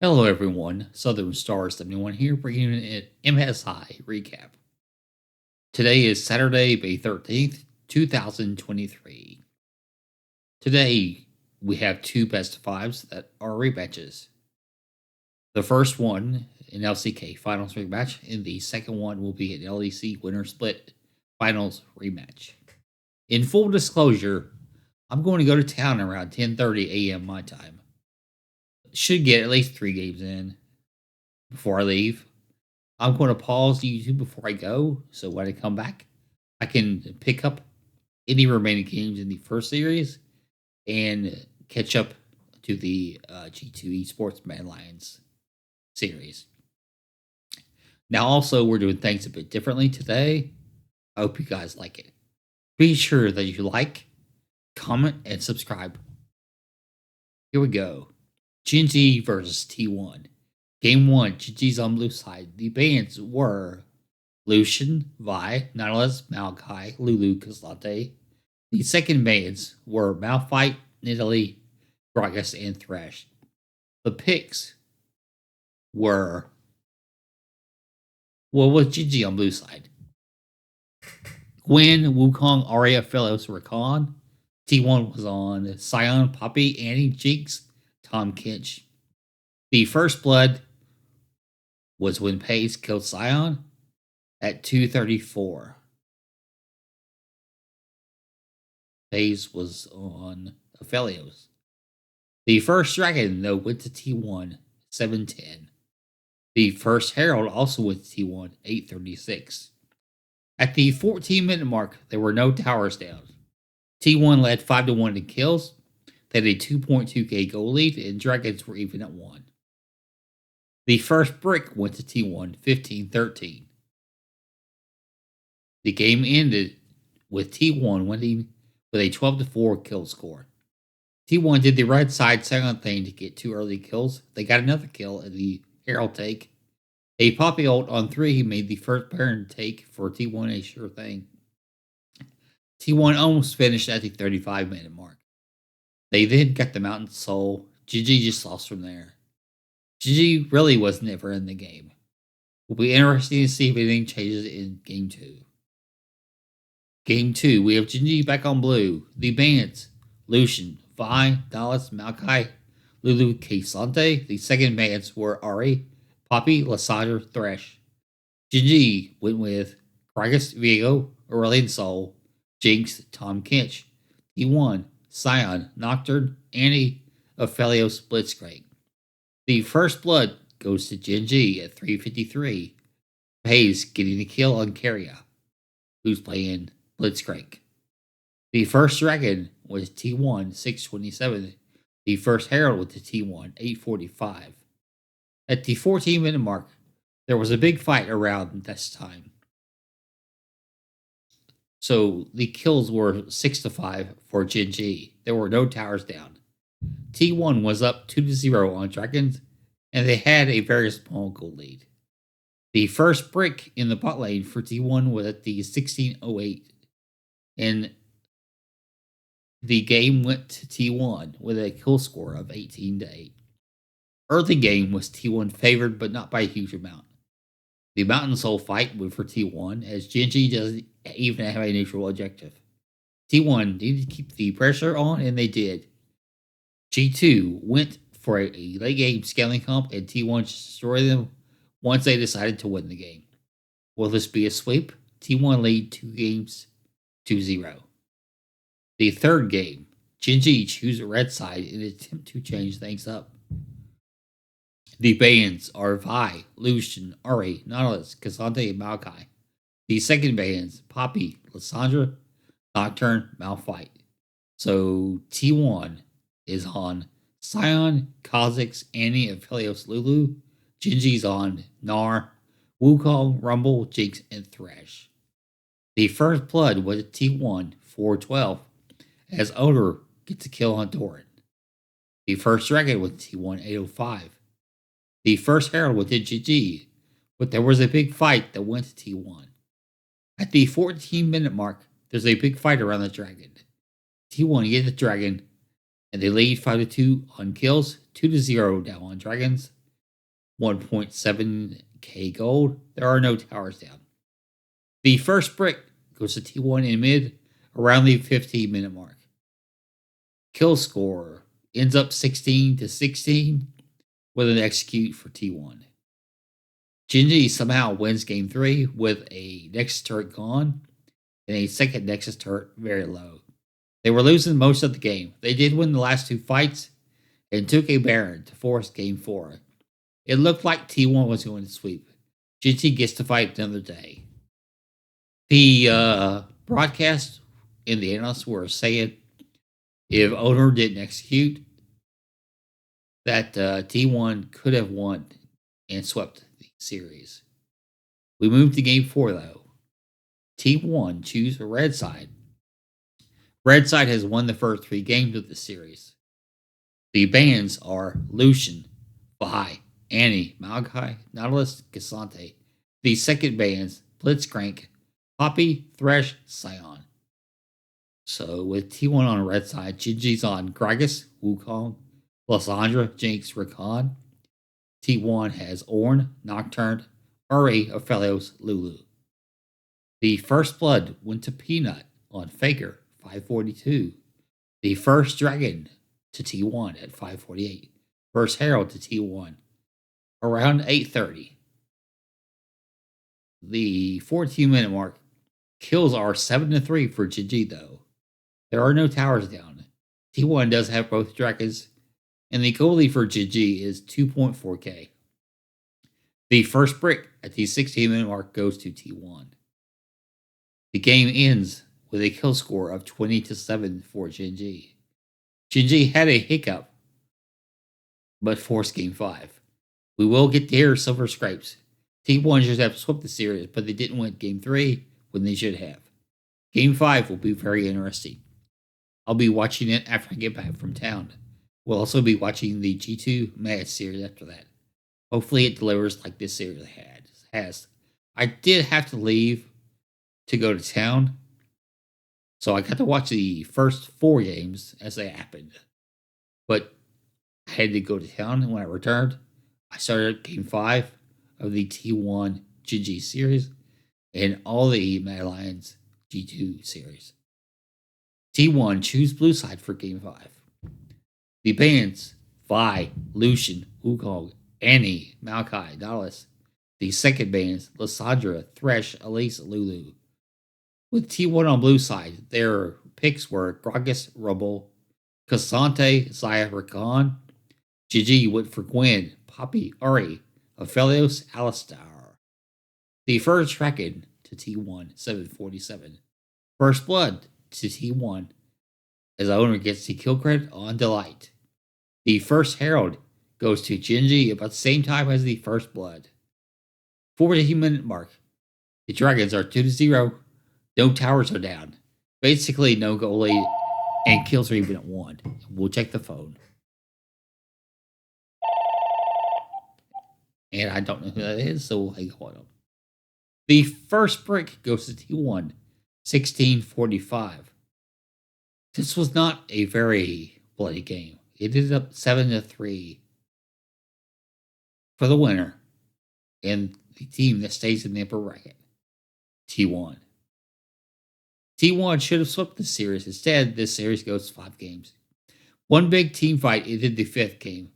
Hello everyone, Southern Stars 71 here bringing you an MSI recap. Today is Saturday, May 13th, 2023. Today we have two best of fives that are rematches. The first one, an LCK Finals rematch, and the second one will be an LEC Winner Split Finals rematch. In full disclosure, I'm going to go to town around 10:30 a.m. my time. Should get at least 3 games in before I leave. I'm going to pause YouTube before I go, so when I come back, I can pick up any remaining games in the first series and catch up to the G2 Esports Mad Lions series. Now, also, we're doing things a bit differently today. I hope you guys like it. Be sure that you like, comment, and subscribe. Here we go. G&G versus T1. Game 1, G2's on blue side. The bans were Lucian, Vi, Nautilus, Maokai, Lulu, Caslante. The second bans were Malphite, Nidalee, Gragas, and Thresh. The picks were, with G2 on blue side. Gwen, Wukong, Arya, Philips, Rakan. T1 was on Sion, Poppy, Annie, Jinx, Tom Kinch. The first blood was when Pace killed Sion at 2:34. Pace was on Aphelios. The first dragon, though, went to T1, 7:10. The first herald also went to T1, 8:36. At the 14-minute mark, there were no towers down. T1 led 5-1 in kills. They had a 2.2k goal lead, and dragons were even at 1. The first brick went to T1, 15-13. The game ended with T1 winning with a 12-4 kill score. T1 did the right side silent thing to get 2 early kills. They got another kill in the Herald take. A Poppy ult on 3 made the first Baron take for T1 a sure thing. T1 almost finished at the 35-minute mark. They then got the Mountain Soul. GG just lost from there. GG really was never in the game. Will be interesting to see if anything changes in Game 2. Game 2, we have GG back on blue. The bans, Lucian, Vi, Dallas, Maokai, Lulu, Caslante. The second bans were Ari, Poppy, Lysandra, Thresh. GG went with Gragas, Viego, Aurelion Sol, Jinx, Tom Kinch. T1, Sion, Nocturne, Annie, Aphelios, Blitzcrank. The first blood goes to Gen.G at 3:53. Hayes getting the kill on Carria, who's playing Blitzcrank. The first dragon was T1, 6:27. The first herald was to T1, 8:45. At the 14-minute mark, there was a big fight around this time. So the kills were 6-5 for Gen.G. There were no towers down. T1 was up 2-0 on dragons, and they had a very small goal lead. The first brick in the bot lane for T1 was at the 16:08, and the game went to T1 with a kill score of 18-8. Early game was T1 favored, but not by a huge amount. The Mountain Soul fight went for T1, as Gen.G doesn't even have a neutral objective. T1 needed to keep the pressure on, and they did. G2 went for a late game scaling comp, and T1 destroyed them once they decided to win the game. Will this be a sweep? T1 lead 2 games 2-0. The third game, Gen.G choose a red side in an attempt to change things up. The bans are Vi, Lucian, Ari, Nautilus, Cassandra, and Maokai. The second bans, Poppy, Lysandra, Nocturne, Malphite. So T1 is on Sion, Kha'Zix, Annie, and Aphelios, Lulu. Gen.G's on Gnar, Wukong, Rumble, Jinx, and Thresh. The first blood was at T1, 4:12, as Odor gets a kill on Doran. The first dragon was T1, 8:05. The first herald was Gen.G, but there was a big fight that went to T1. At the 14-minute mark, there's a big fight around the dragon. T1 get the dragon, and they lead 5-2 on kills, 2-0 down on dragons. 1.7k gold. There are no towers down. The first brick goes to T1 in mid around the 15-minute mark. Kill score ends up 16-16 with an execute for T1. G2 somehow wins game 3 with a Nexus turret gone and a second Nexus turret very low. They were losing most of the game. They did win the last 2 fights and took a Baron to force game 4. It looked like T1 was going to sweep. G2 gets to fight another day. The broadcast and the analysts were saying if Owner didn't execute, that T1 could have won and swept the series. We moved to game 4, though. T1 choose a red side. Red side has won the first 3 games of the series. The bans are Lucian, Bo5, Annie, Malachi, Nautilus, Cassante. The second bans, Blitzcrank, Poppy, Thresh, Scion. So with T1 on the red side, Gingy's on Gragas, Wukong, Lysandra, Jinx, Rakan. T1 has Ornn, Nocturne, Uri, Aphelios, Lulu. The first blood went to Peanut on Faker, 542. The first dragon to T1 at 548. First herald to T1 around 8:30. The 14-minute mark. Kills are 7-3 for GG, though. There are no towers down. T1 does have both dragons, and the goalie for GG is 2.4k. The first brick at the 16-minute mark goes to T1. The game ends with a kill score of 20-7 for GG. GG had a hiccup, but forced game 5. We will get to hear Silver Scrapes. T1 should have swept the series, but they didn't win game 3 when they should have. Game 5 will be very interesting. I'll be watching it after I get back from town. We'll also be watching the G2 MAD series after that. Hopefully it delivers like this series has. I did have to leave to go to town, so I got to watch the first 4 games as they happened. But I had to go to town, and when I returned, I started game 5 of the T1 GG series and all the Mad Lions G2 series. T1 choose blue side for game 5. The bans Vi, Lucian, Wukong, Annie, Malachi, Nautilus. The second bans Lysandra, Thresh, Elise, Lulu. With T1 on blue side, their picks were Gragas, Rubble, Cassante, Xayah, Rakan. GG went for Gwen, Poppy, Uri, Aphelios, Alistar. The first dragon to T1, 747. First blood to T1 as the owner gets the kill credit on Delight. The first herald goes to Genji about the same time as the first blood. 40-minute mark. The dragons are 2-0. No towers are down. Basically no goalie, and kills are even at 1. We'll check the phone. And I don't know who that is, so we'll hang on them. The first brick goes to T1, 1645. This was not a very bloody game. It ended up 7-3 for the winner and the team that stays in the upper bracket, T1. T1 should have swept the series. Instead, this series goes 5 games. One big team fight ended the 5th game.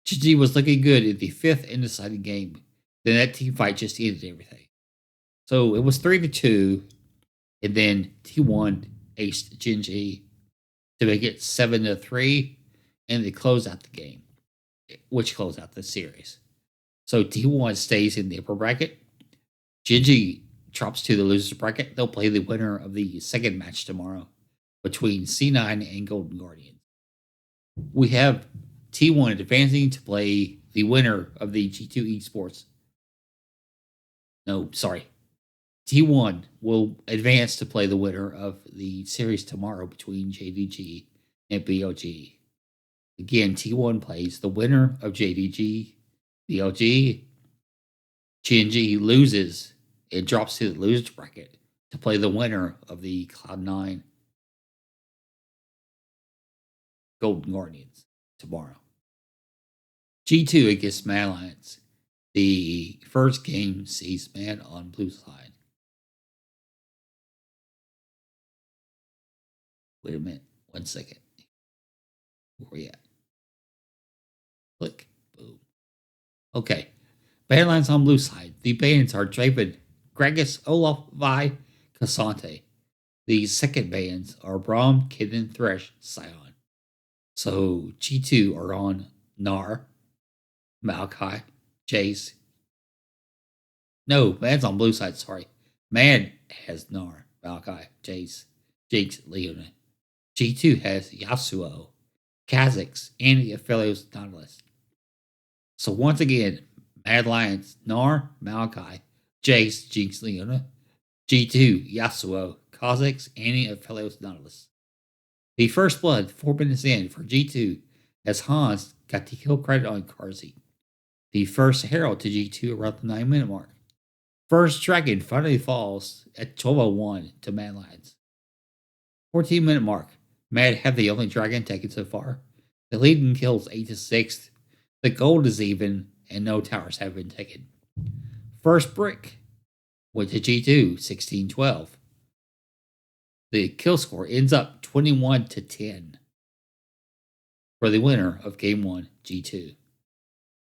GG was looking good in the 5th and deciding game. Then that team fight just ended everything. So it was 3-2, and then T1 aced Genji to make it 7-3, and they close out the game, which closed out the series. So T1 stays in the upper bracket. Genji drops to the losers bracket. They'll play the winner of the second match tomorrow between C9 and Golden Guardians. We have T1 advancing to play the winner of the G2 Esports. No, sorry. T1 will advance to play the winner of the series tomorrow between JDG and BLG. Again, T1 plays the winner of JDG, BLG. GNG loses and drops to the losers bracket to play the winner of the Cloud9 Golden Guardians tomorrow. G2 against Mad Lions. The first game sees MAD on blue side. Wait a minute. 1 second. Where we at? Click. Boom. Okay. Band lines on blue side. The bands are Draven, Gragas, Olaf, Vi, Cassante. The second bands are Braum, Kitten, Thresh, Scion. So G2 are on Gnar, Maokai, Jace. No, MAD's on blue side, sorry. MAD has Gnar, Maokai, Jace, Jinx, Leona. G2 has Yasuo, Kha'Zix, and Aphelios Nautilus. So once again, MAD Lions, Gnar, Maokai, Jace, Jinx, Leona. G2, Yasuo, Kha'Zix, Annie, Aphelios Nautilus. The first blood, 4 minutes in for G2, as Hans got the kill credit on Carzzy. The first herald to G2 around the 9-minute mark. First dragon finally falls at 12:01 to MAD Lions. 14-minute mark. MAD have the only dragon taken so far. The lead in kills 8-6. The gold is even, and no towers have been taken. First brick went to G2, 16-12. The kill score ends up 21-10 for the winner of Game 1, G2.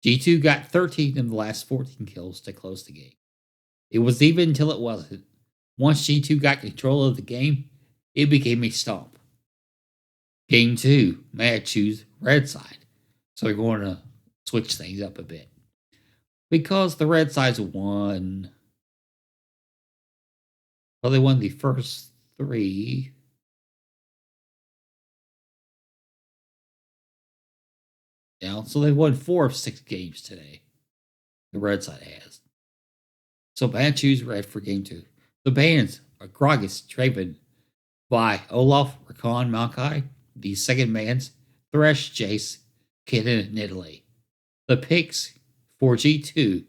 G2 got 13 of the last 14 kills to close the game. It was even until it wasn't. Once G2 got control of the game, it became a stomp. Game 2, MAD choose red side. So they're going to switch things up a bit. Because the red side's won. Well, they won the first 3. Yeah, so they won 4 of 6 games today. The red side has. So MAD choose red for game 2. The bans are Gragas, Draven, Vi, Olaf, Rakan, Maokai. The second bans, Thresh, Jace, Kitten, Nidalee. The picks for G2,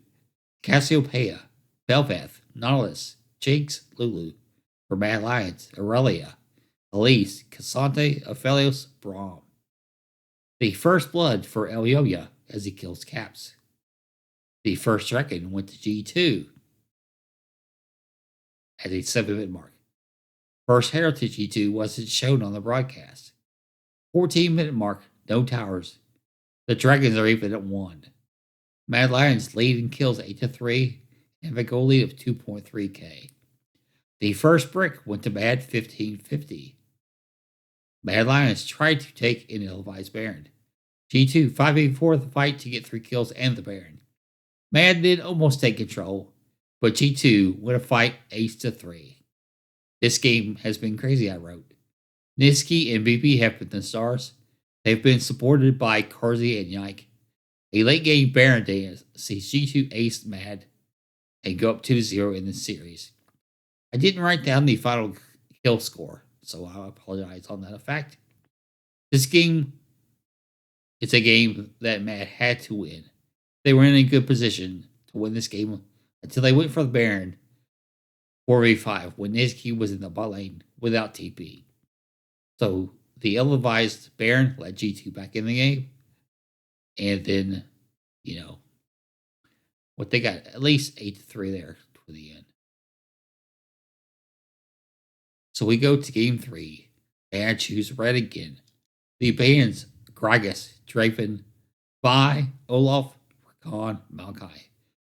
Cassiopeia, Bel'Veth, Nautilus, Jinx, Lulu. For MAD Lions, Aurelia, Elise, Cassante, Aphelios, Braum. The first blood for Elyoya as he kills Caps. The first dragon went to G2 at a 7-minute mark. First herald to G2 wasn't shown on the broadcast. 14-minute mark, no towers. The dragons are even at 1. MAD Lions lead in kills 8-3 and have a goal lead of 2.3k. The first brick went to MAD 1550. MAD Lions tried to take an ill-advised Baron. G2 5v4 the fight to get 3 kills and the Baron. MAD did almost take control, but G2 win a fight ace-3. This game has been crazy, I wrote. Niski and BP have been the stars. They've been supported by Carzzy and Yike. A late game Baron dance sees G2 ace MAD and go up 2-0 in this series. I didn't write down the final kill score, so I apologize on that fact. This game is a game that MAD had to win. They were in a good position to win this game until they went for the Baron 4v5 when Niski was in the bot lane without TP. So the ill-advised Baron let G2 back in the game. And then, what they got, at least 8-3 there for the end. So we go to game 3, and I choose red again. The bans Gragas, Draven, Vi, Olaf, Rakan, Maokai.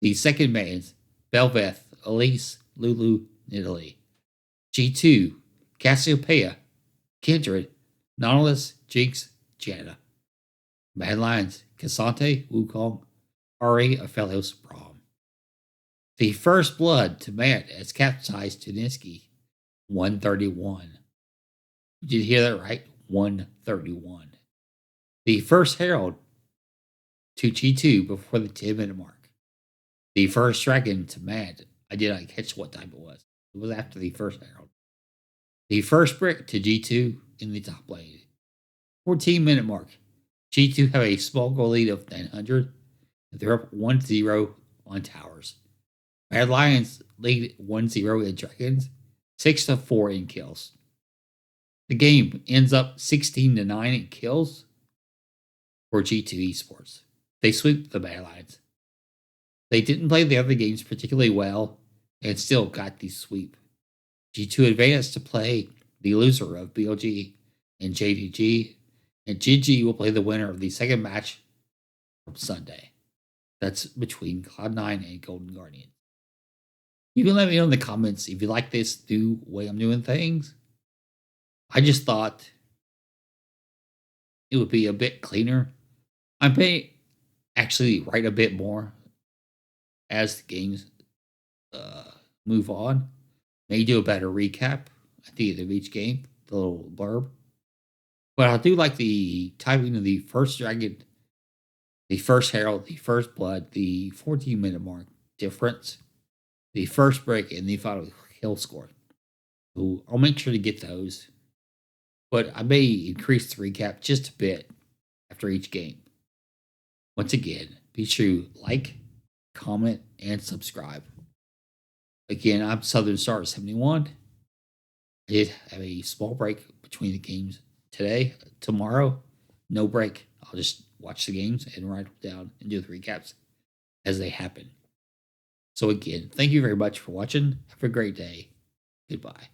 The second bans Bel'Veth, Elise, Lulu, Nidalee. G2, Cassiopeia, Kindred, Nautilus, Jinx, Janna. MAD Lions, Cassante, Wukong, Ari, Aphelios, Braum. The first blood to MAD as capsized to Niski, 131. Did you hear that right? 131. The first herald to G2 before the 10-minute mark. The first dragon to MAD. I did not catch what time it was. It was after the first herald. The first brick to G2 in the top lane. 14-minute mark. G2 have a small goal lead of 900. They're up 1-0 on towers. MAD Lions lead 1-0 in dragons, 6-4 in kills. The game ends up 16-9 in kills for G2 Esports. They sweep the MAD Lions. They didn't play the other games particularly well and still got the sweep. G2 advanced to play the loser of BLG and JDG, and GG will play the winner of the second match from Sunday. That's between Cloud9 and Golden Guardian. You can let me know in the comments if you like this new way I'm doing things. I just thought it would be a bit cleaner. I may actually write a bit more as the games move on. May do a better recap at the end of each game, the little blurb. But I do like the timing of the first dragon, the first herald, the first blood, the 14-minute mark difference, the first break, and the final kill score. So I'll make sure to get those. But I may increase the recap just a bit after each game. Once again, be sure to like, comment, and subscribe. Again, I'm Southern Star 71. I did have a small break between the games today. Tomorrow, no break. I'll just watch the games and write them down and do the recaps as they happen. So again, thank you very much for watching. Have a great day. Goodbye.